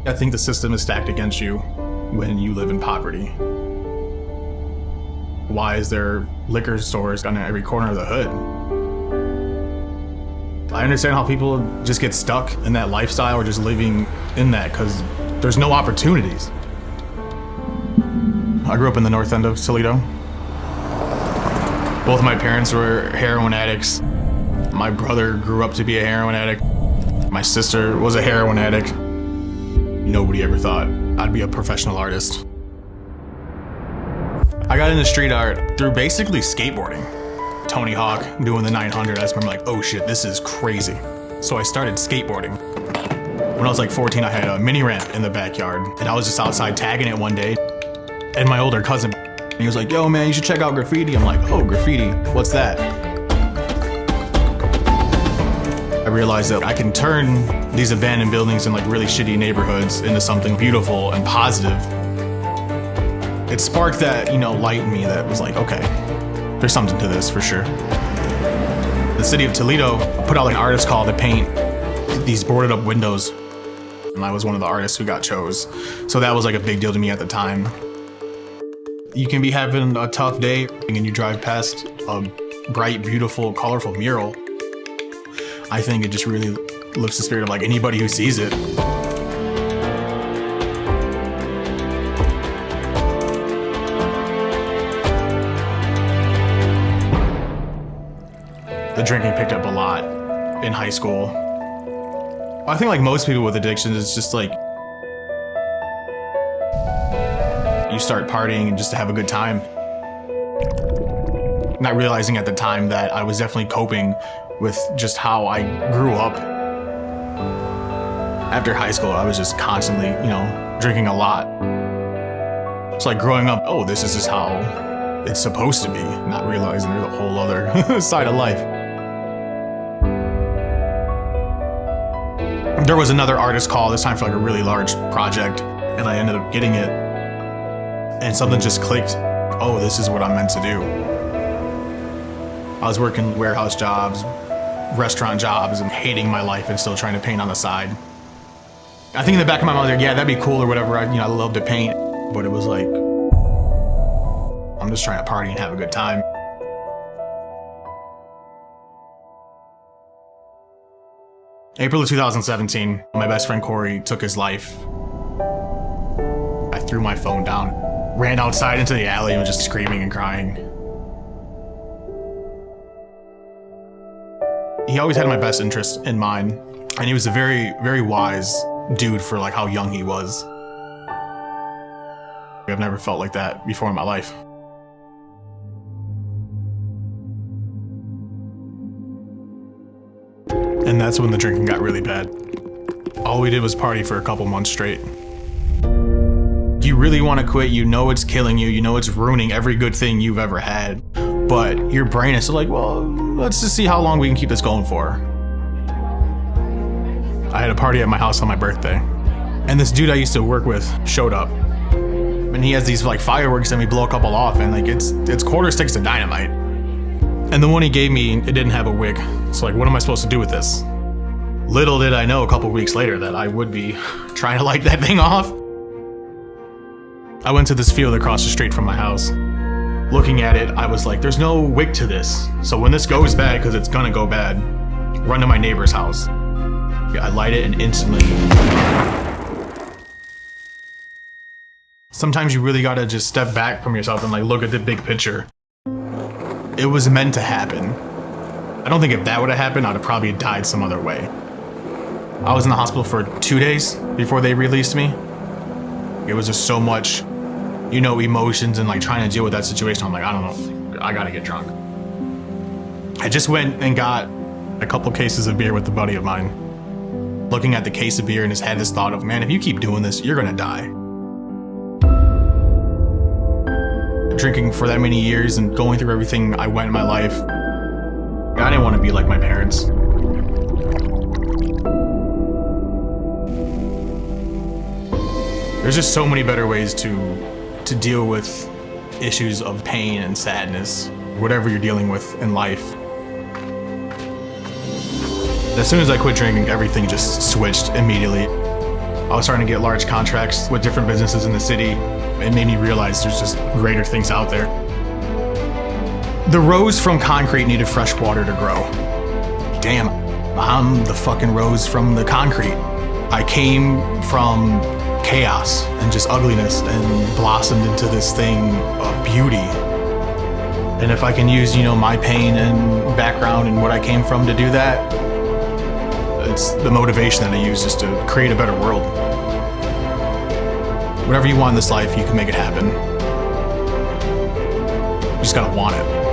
I think the system is stacked against you when you live in poverty. Why is there liquor stores on every corner of the hood? I understand how people just get stuck in that lifestyle or just living in that because there's no opportunities. I grew up in the north end of Toledo. Both my parents were heroin addicts. My brother grew up to be a heroin addict. My sister was a heroin addict. Nobody ever thought I'd be a professional artist. I got into street art through basically skateboarding. Tony Hawk doing the 900, I just remember like, oh shit, this is crazy. So I started skateboarding. When I was like 14, I had a mini ramp in the backyard and I was just outside tagging it one day. And my older cousin, he was like, yo man, you should check out graffiti. I'm like, oh, graffiti, what's that? I realized that I can turn these abandoned buildings in like really shitty neighborhoods into something beautiful and positive. It sparked that, light in me that was like, okay, there's something to this for sure. The city of Toledo put out an artist call to paint these boarded up windows. And I was one of the artists who got chose. So that was like a big deal to me at the time. You can be having a tough day and you drive past a bright, beautiful, colorful mural. I think it just really lifts the spirit of like anybody who sees it. The drinking picked up a lot in high school. I think like most people with addictions, it's just like you start partying and just to have a good time. Not realizing at the time that I was definitely coping with just how I grew up. After high school, I was just constantly, drinking a lot. It's like growing up, oh, this is just how it's supposed to be, not realizing there's a whole other side of life. There was another artist call, this time for like a really large project, and I ended up getting it. And something just clicked, oh, this is what I'm meant to do. I was working warehouse jobs, restaurant jobs, and hating my life and still trying to paint on the side. I think in the back of my mind, I was like, yeah, that'd be cool or whatever. I love to paint, but it was like, I'm just trying to party and have a good time. April of 2017, my best friend Corey took his life. I threw my phone down, ran outside into the alley and was just screaming and crying. He always had my best interest in mind, and he was a very, very wise dude for like how young he was. I've never felt like that before in my life. And that's when the drinking got really bad. All we did was party for a couple months straight. You really want to quit, it's killing you, it's ruining every good thing you've ever had. But your brain is still like, well, let's just see how long we can keep this going for. I had a party at my house on my birthday. And this dude I used to work with showed up. And he has these like fireworks and we blow a couple off and like it's quarter sticks of dynamite. And the one he gave me, it didn't have a wick. So like, what am I supposed to do with this? Little did I know a couple weeks later that I would be trying to light that thing off. I went to this field across the street from my house. Looking at it, I was like, there's no wick to this. So when this goes bad, because it's gonna go bad, run to my neighbor's house. I light it and instantly. Sometimes you really gotta just step back from yourself and like look at the big picture. It was meant to happen. I don't think if that would have happened, I'd have probably died some other way. I was in the hospital for 2 days before they released me. It was just so much, emotions and like trying to deal with that situation. I'm like, I don't know, I gotta get drunk. I just went and got a couple cases of beer with a buddy of mine. Looking at the case of beer and just had this thought of, man, if you keep doing this, you're gonna die. Drinking for that many years and going through everything I went in my life, I didn't want to be like my parents. There's just so many better ways to deal with issues of pain and sadness, whatever you're dealing with in life. As soon as I quit drinking, everything just switched immediately. I was starting to get large contracts with different businesses in the city. It made me realize there's just greater things out there. The rose from concrete needed fresh water to grow. Damn, I'm the fucking rose from the concrete. I came from chaos and just ugliness and blossomed into this thing of beauty. And if I can use, my pain and background and what I came from to do that, it's the motivation that I use just to create a better world. Whatever you want in this life, you can make it happen. You just gotta want it.